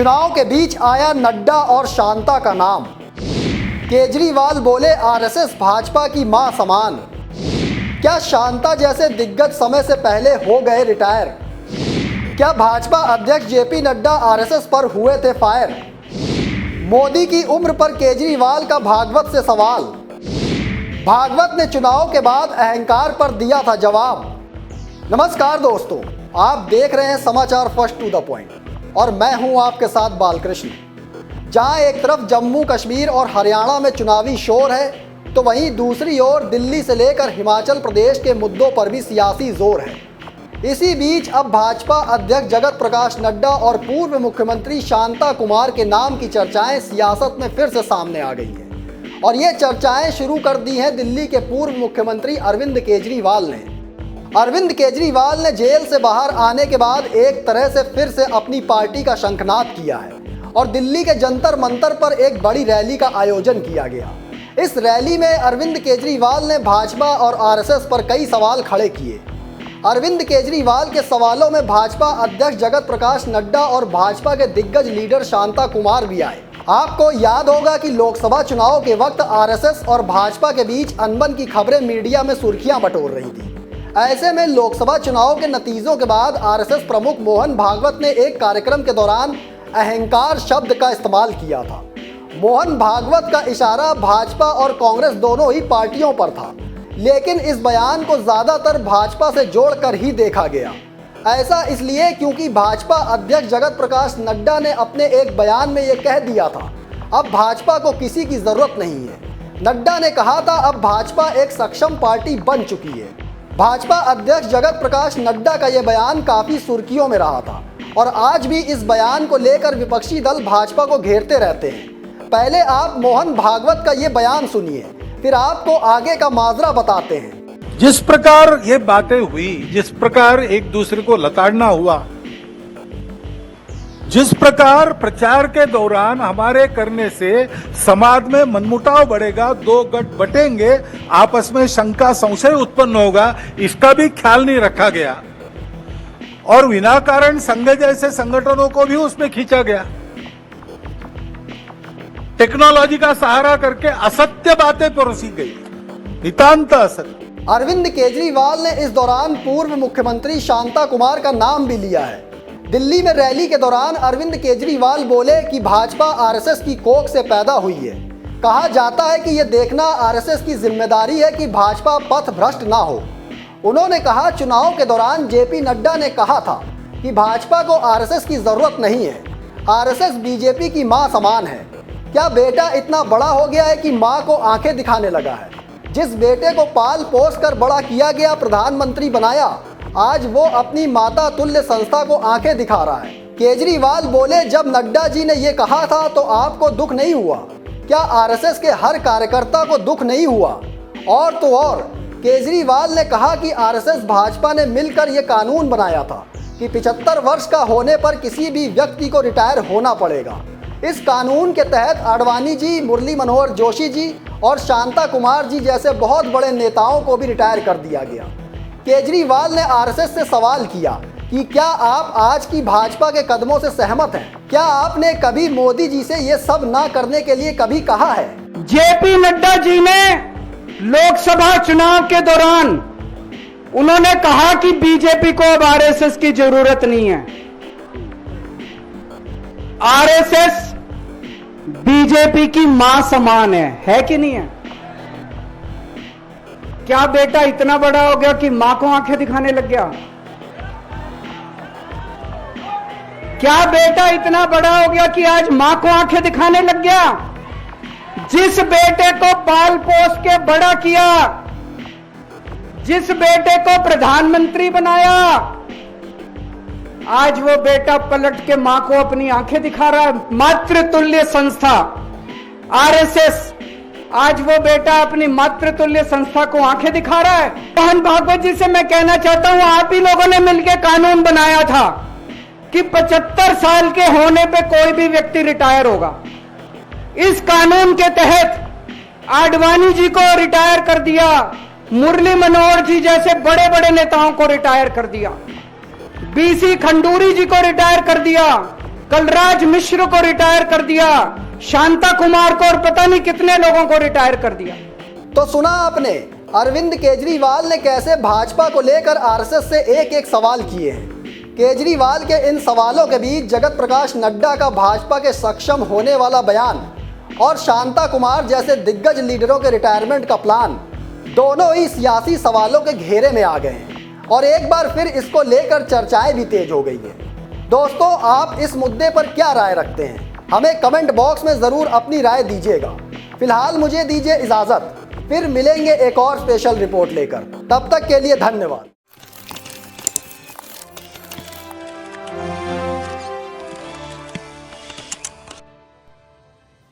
चुनाव के बीच आया नड्डा और शांता का नाम। केजरीवाल बोले आरएसएस भाजपा की मां समान। क्या शांता जैसे दिग्गज समय से पहले हो गए रिटायर? क्या भाजपा अध्यक्ष जेपी नड्डा आरएसएस पर हुए थे फायर? मोदी की उम्र पर केजरीवाल का भागवत से सवाल। भागवत ने चुनाव के बाद अहंकार पर दिया था जवाब। नमस्कार दोस्तों, आप देख रहे हैं समाचार फर्स्ट टू द पॉइंट और मैं हूं आपके साथ बालकृष्ण। जहां एक तरफ जम्मू कश्मीर और हरियाणा में चुनावी शोर है, तो वहीं दूसरी ओर दिल्ली से लेकर हिमाचल प्रदेश के मुद्दों पर भी सियासी जोर है। इसी बीच अब भाजपा अध्यक्ष जगत प्रकाश नड्डा और पूर्व मुख्यमंत्री शांता कुमार के नाम की चर्चाएं सियासत में फिर से सामने आ गई हैं और ये चर्चाएं शुरू कर दी हैं दिल्ली के पूर्व मुख्यमंत्री अरविंद केजरीवाल ने। अरविंद केजरीवाल ने जेल से बाहर आने के बाद एक तरह से फिर से अपनी पार्टी का शंखनाद किया है और दिल्ली के जंतर मंतर पर एक बड़ी रैली का आयोजन किया गया। इस रैली में अरविंद केजरीवाल ने भाजपा और आरएसएस पर कई सवाल खड़े किए। अरविंद केजरीवाल के सवालों में भाजपा अध्यक्ष जगत प्रकाश नड्डा और भाजपा के दिग्गज लीडर शांता कुमार भी आए। आपको याद होगा कि लोकसभा चुनाव के वक्त आरएसएस और भाजपा के बीच अनबन की खबरें मीडिया में सुर्खियां बटोर रही थी। ऐसे में लोकसभा चुनाव के नतीजों के बाद आरएसएस प्रमुख मोहन भागवत ने एक कार्यक्रम के दौरान अहंकार शब्द का इस्तेमाल किया था। मोहन भागवत का इशारा भाजपा और कांग्रेस दोनों ही पार्टियों पर था, लेकिन इस बयान को ज़्यादातर भाजपा से जोड़कर ही देखा गया। ऐसा इसलिए क्योंकि भाजपा अध्यक्ष जगत प्रकाश नड्डा ने अपने एक बयान में ये कह दिया था, अब भाजपा को किसी की ज़रूरत नहीं है। नड्डा ने कहा था, अब भाजपा एक सक्षम पार्टी बन चुकी है। भाजपा अध्यक्ष जगत प्रकाश नड्डा का ये बयान काफ़ी सुर्खियों में रहा था और आज भी इस बयान को लेकर विपक्षी दल भाजपा को घेरते रहते हैं। पहले आप मोहन भागवत का ये बयान सुनिए, फिर आपको आगे का माजरा बताते हैं। जिस प्रकार ये बातें हुई, जिस प्रकार एक दूसरे को लताड़ना हुआ, जिस प्रकार प्रचार के दौरान हमारे करने से समाज में मनमुटाव बढ़ेगा, दो गठ बटेंगे, आपस में शंका संशय उत्पन्न होगा, इसका भी ख्याल नहीं रखा गया और विनाकारण संघ जैसे संगठनों को भी उसमें खींचा गया। टेक्नोलॉजी का सहारा करके असत्य बातें परोसी गई, नितांत असत्य। अरविंद केजरीवाल ने इस दौरान पूर्व मुख्यमंत्री शांता कुमार का नाम भी लिया है। दिल्ली में रैली के दौरान अरविंद केजरीवाल बोले कि भाजपा आरएसएस की कोख से पैदा हुई है। कहा जाता है कि यह देखना आरएसएस की जिम्मेदारी है कि भाजपा पथ भ्रष्ट ना हो। उन्होंने कहा, चुनाव के दौरान जेपी नड्डा ने कहा था कि भाजपा को आरएसएस की जरूरत नहीं है, आरएसएस बीजेपी की मां समान है। क्या बेटा इतना बड़ा हो गया है कि मां को आंखें दिखाने लगा है? जिस बेटे को पाल पोस कर बड़ा किया गया, प्रधानमंत्री बनाया, आज वो अपनी माता तुल्य संस्था को आंखें दिखा रहा है। केजरीवाल बोले, जब नड्डा जी ने ये कहा था तो आपको दुख नहीं हुआ? क्या आरएसएस के हर कार्यकर्ता को दुख नहीं हुआ? और तो और केजरीवाल ने कहा कि आरएसएस भाजपा ने मिलकर ये कानून बनाया था कि 75 वर्ष का होने पर किसी भी व्यक्ति को रिटायर होना पड़ेगा। इस कानून के तहत आडवाणी जी, मुरली मनोहर जोशी जी और शांता कुमार जी जैसे बहुत बड़े नेताओं को भी रिटायर कर दिया गया। केजरीवाल ने आरएसएस से सवाल किया कि क्या आप आज की भाजपा के कदमों से सहमत हैं? क्या आपने कभी मोदी जी से ये सब ना करने के लिए कभी कहा है? जेपी नड्डा जी ने लोकसभा चुनाव के दौरान उन्होंने कहा कि बीजेपी को अब आरएसएस की जरूरत नहीं है। आरएसएस बीजेपी की मां समान है कि नहीं है? क्या बेटा इतना बड़ा हो गया कि मां को आंखें दिखाने लग गया? क्या बेटा इतना बड़ा हो गया कि आज मां को आंखें दिखाने लग गया? जिस बेटे को पाल पोस के बड़ा किया, जिस बेटे को प्रधानमंत्री बनाया, आज वो बेटा पलट के मां को अपनी आंखें दिखा रहा है। मातृतुल्य संस्था आरएसएस, आज वो बेटा अपनी मातृतुल्य संस्था को आंखें दिखा रहा है। मोहन भागवत जी से मैं कहना चाहता हूं, आप ही लोगों ने मिलकर कानून बनाया था कि 75 साल के होने पे कोई भी व्यक्ति रिटायर होगा। इस कानून के तहत आडवाणी जी को रिटायर कर दिया, मुरली मनोहर जी जैसे बड़े बड़े नेताओं को रिटायर कर दिया, बीसी खंडूरी जी को रिटायर कर दिया, कलराज मिश्र को रिटायर कर दिया, शांता कुमार को और पता नहीं कितने लोगों को रिटायर कर दिया। तो सुना आपने अरविंद केजरीवाल ने कैसे भाजपा को लेकर आरएसएस से एक एक सवाल किए हैं। केजरीवाल के इन सवालों के बीच जगत प्रकाश नड्डा का भाजपा के सक्षम होने वाला बयान और शांता कुमार जैसे दिग्गज लीडरों के रिटायरमेंट का प्लान दोनों ही सियासी सवालों के घेरे में आ गए हैं और एक बार फिर इसको लेकर चर्चाएं भी तेज हो गई हैं। दोस्तों, आप इस मुद्दे पर क्या राय रखते हैं? हमें कमेंट बॉक्स में ज़रूर अपनी राय दीजिएगा। फिलहाल मुझे दीजिए इजाज़त, फिर मिलेंगे एक और स्पेशल रिपोर्ट लेकर। तब तक के लिए धन्यवाद।